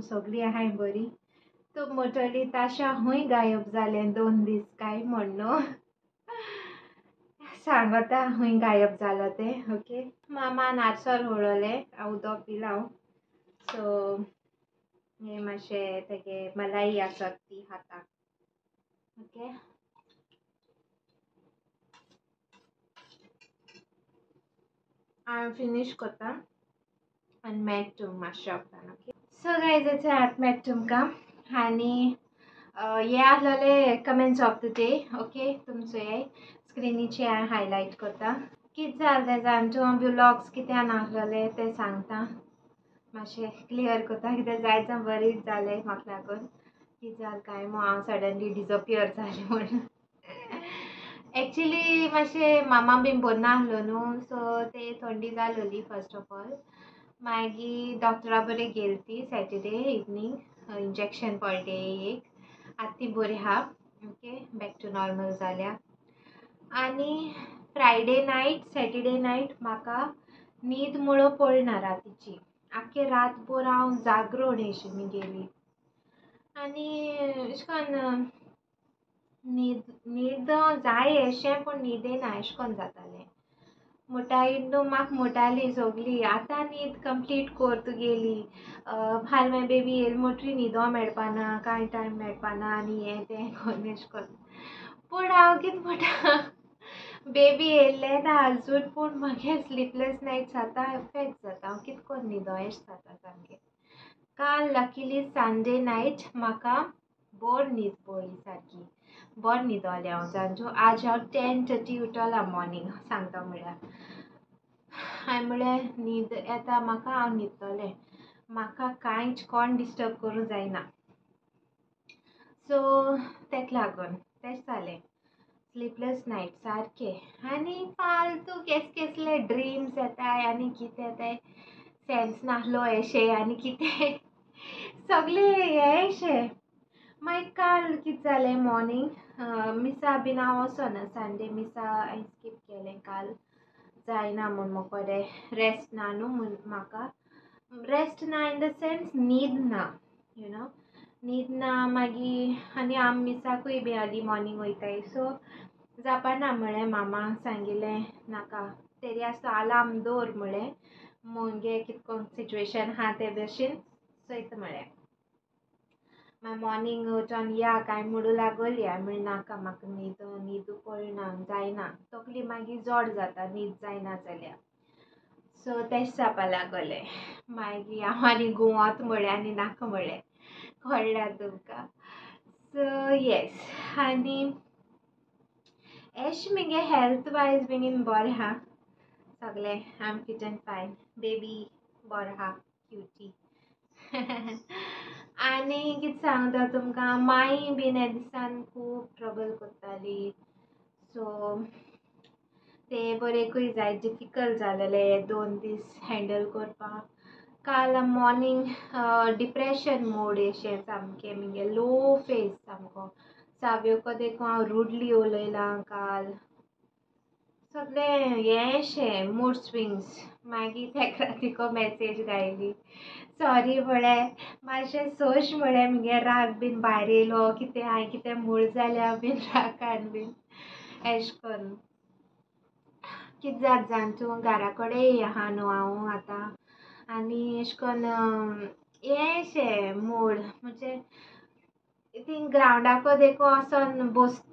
सगळी आहाय बरी. तू म्हटली ताशा हुंय गायब जाले 2 दीस काय म्हणनो सांगता हुंय गायब जालो ते. ओके, मामा नाचर होळले उदक पिलाव. सो हे मातशे तेगे मलाई आसत ती हाताक. ओके, हांव फिनिश करता आनी मेळट तुमकां मातशें उपरांत. ओके, सो गायज इट्स आत मेळट तुमकां आनी हे आसलेले comments of the day. Okay, तुमचो हे स्क्रिनीचेर हांव हायलायट करता. कितें जालें ते जाणटो व्लॉग्स कित्याक नासलेले ते सांगता. मातशें क्लियर करता कित्याक जायत बरीच जालें म्हाका लागून. कितें जालें काय मो हांव सडनली डिजपियर जालें म्हणून. एक्चुली मातशें मामा बीन बरो नासलो न्हू, सो ते थंडी जालोली फर्स्ट ऑफ ऑल. मागीर डॉक्टरा बरें गेली ती सॅटर्डे इवनिंग इंजेक्शन पडलें एक. आतां ती बरी आहा. ओके, बॅक टू नॉर्मल जाल्या. आनी फ्रायडे नायट सॅटर्डे नायट म्हाका न्हीद मुळो पडना रातीची. आख्खे रातभर हांव जागरण अशी गेली आनी अशें करून न्हीद जाय अशें पूण न्हीद येना अशें करून जातालें. म्हुटाय म्हाका म्हुटाली सगळी आतां न्हीद कंप्लीट कर तुगेली. हाल मागीर बेबी येयली म्हणटरी न्हिदो मेळपाना, कांय टायम मेळपाना आनी हें तें करून अशें करून. पूण हांव कितें म्हणटा, बेबी येयल्ले ना आजून पूण म्हागे स्लीपलेस नायट्स जाता एफेक्ट जाता. हांव कितें करून न्हिदो अशें जाता सामकें. काल लकीली संडे नायट म्हाका बरी न्हीद पडली सारकी. बरो न्हिदोलें हांव जाणटो. आज हांव 10:30 उठलां मॉर्निंग सांगता म्हळ्यार. हांवें म्हळें न्हीद येता म्हाका, हांव न्हिदतलें. म्हाका कांयच कोण डिस्टर्ब करूं जायना. सो तेका लागून तेंच जालें. स्लीपलेस नायट सारकें आनी फालतू कसले ड्रिम्स येताय आनी कितें येताय सेन्स नासलो अशें आनी कितें सगळे हे अशें. मागीर काल कितें जालें मॉर्निंग मिसा बीन हांव वचना. संडे मिसा हांवें स्कीप केलें काल. जायना म्हूण म्हाका रेस्ट ना न्हू म्हूण म्हाका. रेस्ट ना इन द सेन्स न्हीद ना, यू नो, न्हीद ना. मागीर आनी हांव मिसाकूय बी अर्ली मॉर्निंग वयताय. सो जावपाना म्हळें मामाक सांगिल्लें नाका तरी आसतो आलार्म दवर म्हळें मुगे कितें करून सिच्युएशन आहा ते भशेन चयता म्हळें. मागीर मॉर्निंग उठोन या काय म्हणू लागोली. हांवें म्हणलें नाका म्हाका न्हिदू पडना जायना. तकली मागीर जड जाता न्हीद जायना जाल्यार. सो तेंच जावपा लागोलें. मागीर हांव आनी घुंवत म्हळें आनी नाका म्हळें. कळ्ळां तुमकां. सो येस आनी एशें मगे हेल्थ वायज बीन बरें आहा सगलें. आय एम फिट एंड फायन. बेबी बरो आहा क्युटी. आनी कितें सांगता तुमकां, माई बीन हे दिसान खूब ट्रबल करताली. सो ते बरेकूय जाय डिफिकल्ट जालेलें 2 दीस हँडल करपाक. काल मॉर्निंग डिप्रेशन मोड अशें सामकें मगे लो फेस सामको. साव्योको देखून हांव रूडली उलयलां काल. सगळें हें अशें मूड स्विंग्स. मागीर तेका तिको मॅसेज घायली सॉरी म्हळें मातशें सोश म्हळें मगे राग बीन भायर येयलो कितें हांवें कितें मूड जाल्या बीन रागान बीन एशें करून. कितें जाता जाणटू घरा कडेन आहा न्हू हांव आतां आनी एशें करून हें अशें मूड म्हणजे थिंग ग्रावंडाको देखून वोसोन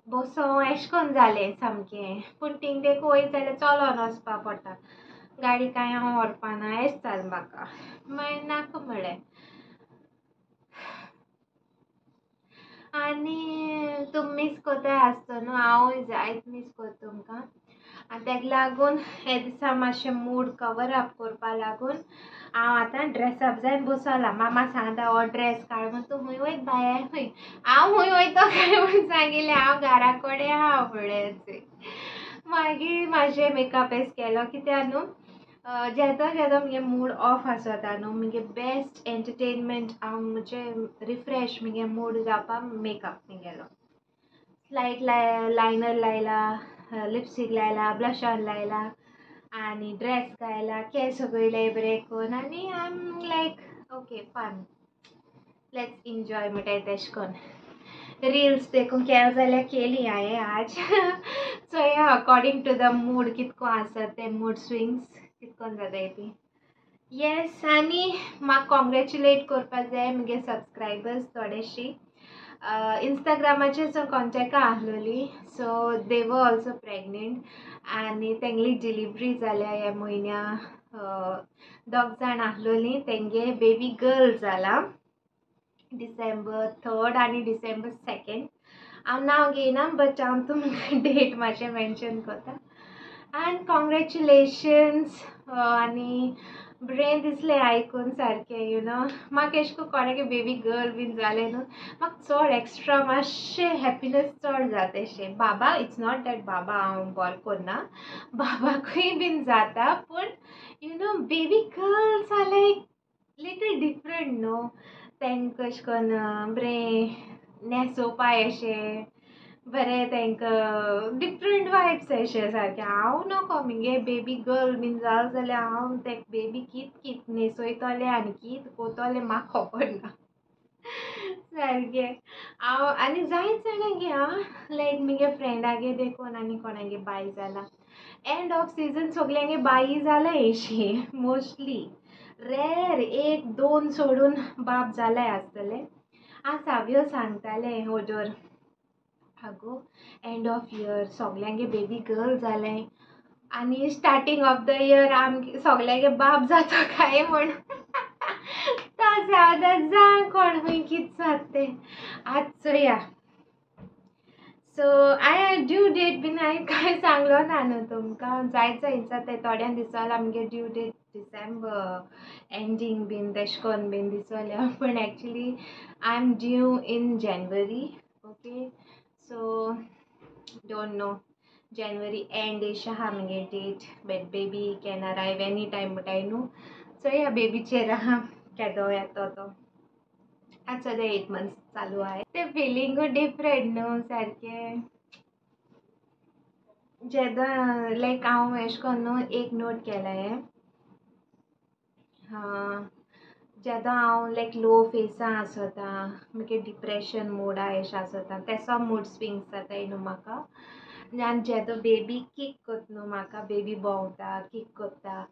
बसो एशें करून जालें सामकें. पूण थिंग देखून वयत जाल्यार चलोन वचपा पडटा. गाडी कांय हांव व्हरपाना अशें जालें म्हाका. मागीर नाका म्हळें. आनी तुमी मीस कोताय आसतो न्हू, हांवूय जायत मीस कोता तुमकां. आनी तेका लागून हे दिसा मातशें मूड कवर अप करपा लागून हांव आतां ड्रेसअप जायन बसलां. मामा सांगता हो ड्रेस काड म्हूण. तूं हूंय वयत भायर हूंय. हांव हूंय वयता काय म्हूण सांगिल्लें. हांव घरा कडेन आहा म्हळें. मागीर मातशें मेकअप एस केलो कित्याक न्हू जेदो मगे मूड ऑफ आसता न्हू मगे बेस्ट एंटरटेनमेंट हांव म्हणजे रिफ्रेश मगे मूड जावपा मेकअप गेलो. लायट लायनर लायला, लिपस्टीक लायला, ब्लश ऑन लायला आनी ड्रेस घायला, केस सगळे बरे करून आनी I am like okay fun. Let's enjoy म्हणटाय तेश कोन रील्स देखून केल जाल्यार केली हांवें आज सो या अकॉर्डिंग टू द मूड कितको आसा ते मूड स्विंग्स कितकोन जाताय ती येस आनी म्हाका कॉंग्रेच्युलेट करपा जाय मुगे सबस्क्रायबर्स थोडेशी इंस्टाग्रामाचेर सो कॉन्टेक्टां आहलोली so they were also pregnant आनी तेंगली डिलिव्हरी जाल्या ह्या म्हयन्या दोग जाण आहलोली तेंगे बेबी गर्ल जाला डिसेंबर 3rd आनी डिसेंबर 2nd हांव नांव घेयना बट हांव तुमकां डेट मातशें मेन्शन कोता एंड कॉंग्रेच्युलेशन्स आनी बरें दिसलें आयकून सारकें यू नो म्हाका एश को कोणागे बेबी गर्ल बीन जालें न्हू म्हाका चड एक्स्ट्रा मातशें हॅपिनस चड जाता एशें बाबा इट्स नॉट दॅट बाबा हांव बॉल कोन्ना बाबाकूय बीन जाता पूण यू नो बेबी गर्ल जाल्यार एक लिटल डिफरंट न्हू तेंकां अशें करून बरें न्हेसोवपा एशें बरें तेंकां डिफरंट वायब्स एशें सारकें हांव नोको मुगे बेबी गर्ल बीन जाल जाल्यार हांव तें बेबी कित न्हेसोयतलें आनी कित कोतोलें म्हाका खबर ना सारकें हांव आनी जायत जाणांगे आं लायक मुगे फ्रेंडागे देखून आनी कोणागे बाय जाला एंड ऑफ सीजन सगल्यांगे बायी जाला एशी मोस्टली रेर 1-2 सोडून बाप जालें आसतलें हांव सावियो सांगतालें ओजोर आगो एंड ऑफ इयर सगल्यांगे बेबी गर्ल जालें आनी स्टार्टींग ऑफ द इयर आमगे सगल्यांगे बाप जाता काय म्हण तो जावं जा कोण खंय कित जाता तें आज चोया सो हांवें ड्यू डेट बीन हांवें कांय सांगलो ना न्हू तुमकां जायत जाता थोड्यां दिसोलें आमगे ड्यू डेट डिसेंबर एंडींग बीन तेशें कोन्न बीन दिसोलें पूण actually I am due in January okay so don't know January end एश आहा मुगे date but baby can arrive any time म्हणटाय न्हू सो ह्या बेबीचेर आहा केदो येतो तो आज सद्या 8 months चालू आहे ते फिलिंगूय डिफरंट न्हू सारकें जेदो लायक हांव एशें कोन्न न्हू एक नोट केलें जेदो हांव लायक लो फेसा आसोता मुगे डिप्रेशन मोडा एशें आसोता तेसो मूड स्विंग्स जाताय न्हू म्हाका आनी जेदो बेबी किक कोत्ता न्हू म्हाका बेबी भोंवता किक कोत्ता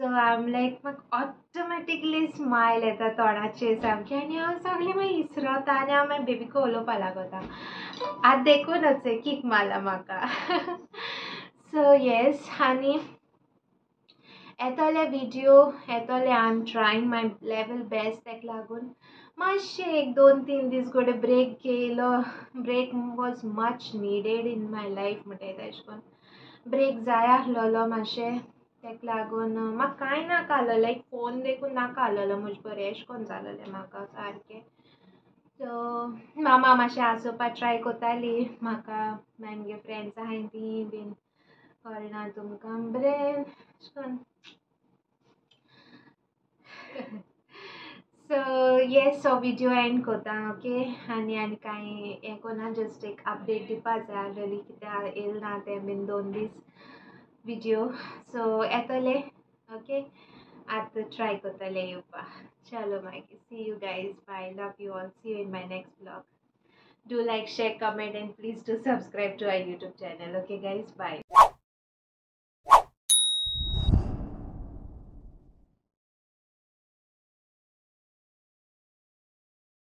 सो आय एम लायक म्हाका ऑटोमॅटिकली स्मायल येता तोंडाचेर सामकी आनी हांव सगलें मागीर इसरोता आनी हांव मागीर बेबीक उलोवपा लागोता आतां देखूनच किक मारला म्हाका सो येस आनी येतोले विडियो येतोले I am trying my level best तेका लागून मातशें 1-2-3 दीस घोडे ब्रेक घेयलो break was much needed in my life म्हणटाय तेशें कोन्न ब्रेक जाय आसलोलो मातशें तेका लागून म्हाका कांय नाका आहलो लायक फोन देखून नाका आहलोलो म्हजे बरें एशें कोन्न जालोलें म्हाका सारकें सो मामा मातशें हांसोवपा ट्राय कोत्ताली म्हाका मागीर मुगे फ्रेंड्स आहाय तीं बीन कळना तुमकां बरें एशें कोन्न so yes so video end कोता ओके आनी कांय हें कोना जस्ट एक अपडेट दिवपा जाय आसलोली कित्याक येल ना तें बीन 2 दीस विडियो सो येतोले ओके आतां ट्राय कोत्तलें येवपा चलो मागीर see you guys bye love you all see you in my next blog do like share comment and please do subscribe to our YouTube channel okay guys bye